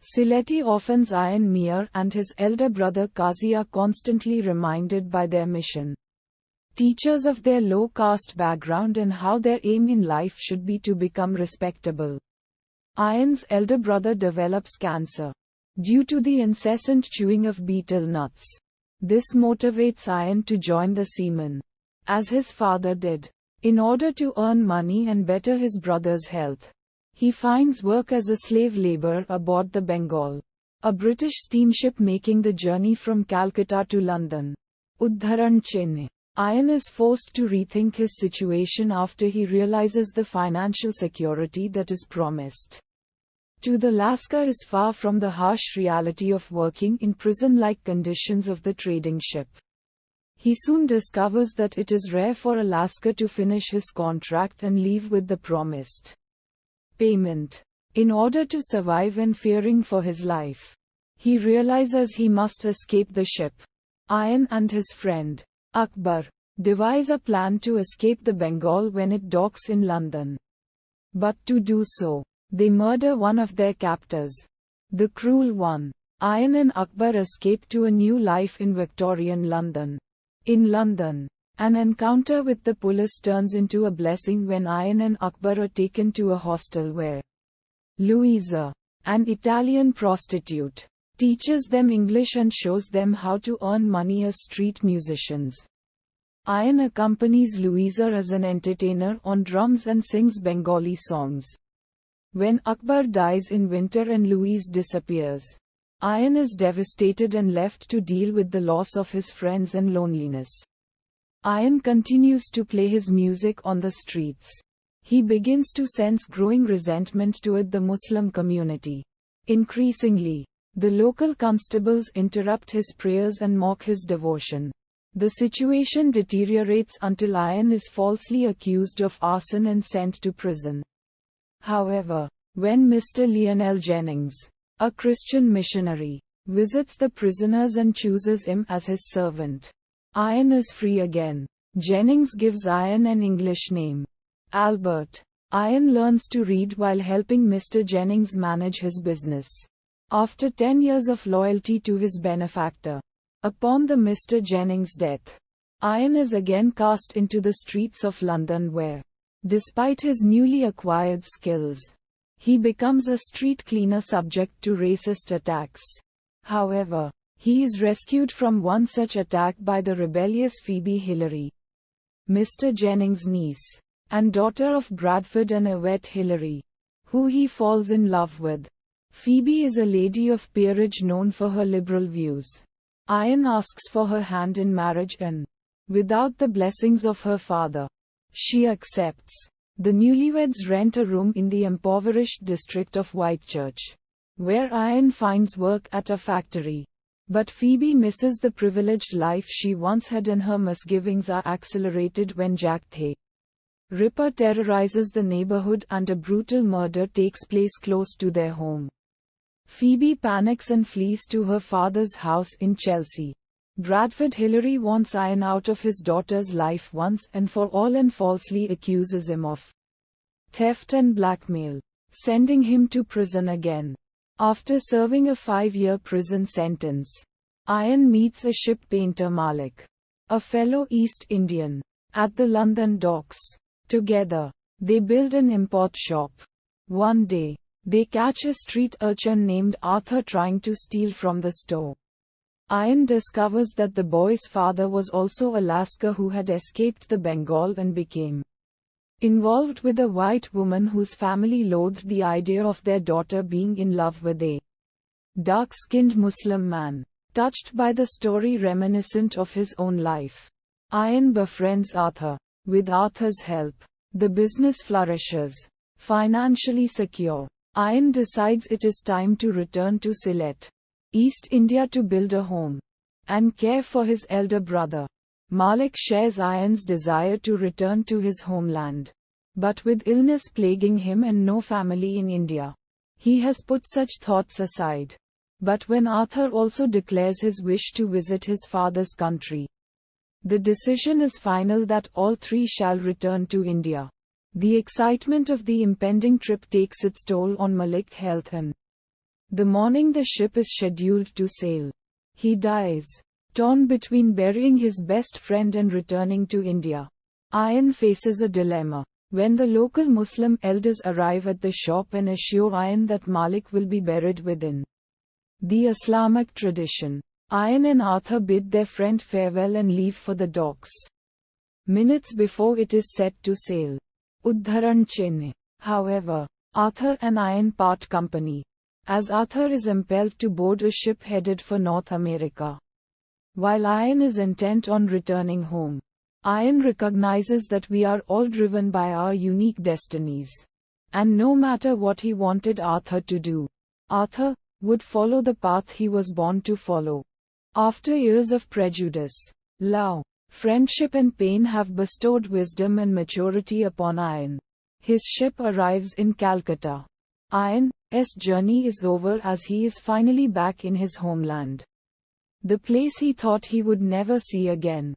Sylheti orphans Ayan Mir and his elder brother Qazi are constantly reminded by their mission teachers of their low caste background and how their aim in life should be to become respectable. Ayan's elder brother develops cancer due to the incessant chewing of betel nuts. This motivates Ayan to join the seamen, as his father did, in order to earn money and better his brother's health. He finds work as a slave laborer aboard the Bengal, a British steamship making the journey from Calcutta to London. Udharan Chennai. Ayan is forced to rethink his situation after he realizes the financial security that is promised to the Lascar is far from the harsh reality of working in prison-like conditions of the trading ship. He soon discovers that it is rare for a Lascar to finish his contract and leave with the promised payment. In order to survive and fearing for his life, he realizes he must escape the ship. Ayan and his friend, Akbar, devise a plan to escape the Bengal when it docks in London. But to do so, they murder one of their captors, the cruel one. Ayan and Akbar escape to a new life in Victorian London. In London, an encounter with the police turns into a blessing when Ayan and Akbar are taken to a hostel where Louisa, an Italian prostitute, teaches them English and shows them how to earn money as street musicians. Ayan accompanies Louisa as an entertainer on drums and sings Bengali songs. When Akbar dies in winter and Louise disappears, Ayan is devastated and left to deal with the loss of his friends and loneliness. Ayan continues to play his music on the streets. He begins to sense growing resentment toward the Muslim community. Increasingly, the local constables interrupt his prayers and mock his devotion. The situation deteriorates until Ayan is falsely accused of arson and sent to prison. However, when Mr. Lionel Jennings, a Christian missionary, visits the prisoners and chooses him as his servant, Ayan is free again. Jennings gives Ayan an English name, Albert. Ayan learns to read while helping Mr. Jennings manage his business. After 10 years of loyalty to his benefactor, upon the Mr. Jennings' death, Ayan is again cast into the streets of London where, despite his newly acquired skills, he becomes a street cleaner subject to racist attacks. However, he is rescued from one such attack by the rebellious Phoebe Hillary, Mr. Jennings' niece, and daughter of Bradford and Yvette Hillary, who he falls in love with. Phoebe is a lady of peerage known for her liberal views. Ayan asks for her hand in marriage and, without the blessings of her father, she accepts. The newlyweds rent a room in the impoverished district of Whitechurch, where Ayan finds work at a factory. But Phoebe misses the privileged life she once had and her misgivings are accelerated when Jack the Ripper terrorizes the neighborhood and a brutal murder takes place close to their home. Phoebe panics and flees to her father's house in Chelsea. Bradford Hillary wants Ayan out of his daughter's life once and for all and falsely accuses him of theft and blackmail, sending him to prison again. After serving a 5-year prison sentence, Ayan meets a ship painter Malik, a fellow East Indian, at the London docks. Together, they build an import shop. One day, they catch a street urchin named Arthur trying to steal from the store. Ayan discovers that the boy's father was also a Lascar who had escaped the Bengal and became involved with a white woman whose family loathed the idea of their daughter being in love with a dark-skinned Muslim man. Touched by the story reminiscent of his own life, Ayan befriends Arthur. With Arthur's help, the business flourishes. Financially secure, Ayan decides it is time to return to Sylhet, East India to build a home and care for his elder brother. Malik shares Ayan's desire to return to his homeland. But with illness plaguing him and no family in India, he has put such thoughts aside. But when Arthur also declares his wish to visit his father's country, the decision is final that all three shall return to India. The excitement of the impending trip takes its toll on Malik's health and The morning the ship is scheduled to sail, he dies. Torn between burying his best friend and returning to India, Ayan faces a dilemma. When the local Muslim elders arrive at the shop and assure Ayan that Malik will be buried within the Islamic tradition, Ayan and Arthur bid their friend farewell and leave for the docks. Minutes before it is set to sail, Uddharan Chennai. However, Arthur and Ayan part company, as Arthur is impelled to board a ship headed for North America, while Ayan is intent on returning home. Ayan recognizes that we are all driven by our unique destinies, and no matter what he wanted Arthur to do, Arthur would follow the path he was born to follow. After years of prejudice, love, friendship and pain have bestowed wisdom and maturity upon Ayan. His ship arrives in Calcutta. Ayan's journey is over as he is finally back in his homeland, the place he thought he would never see again.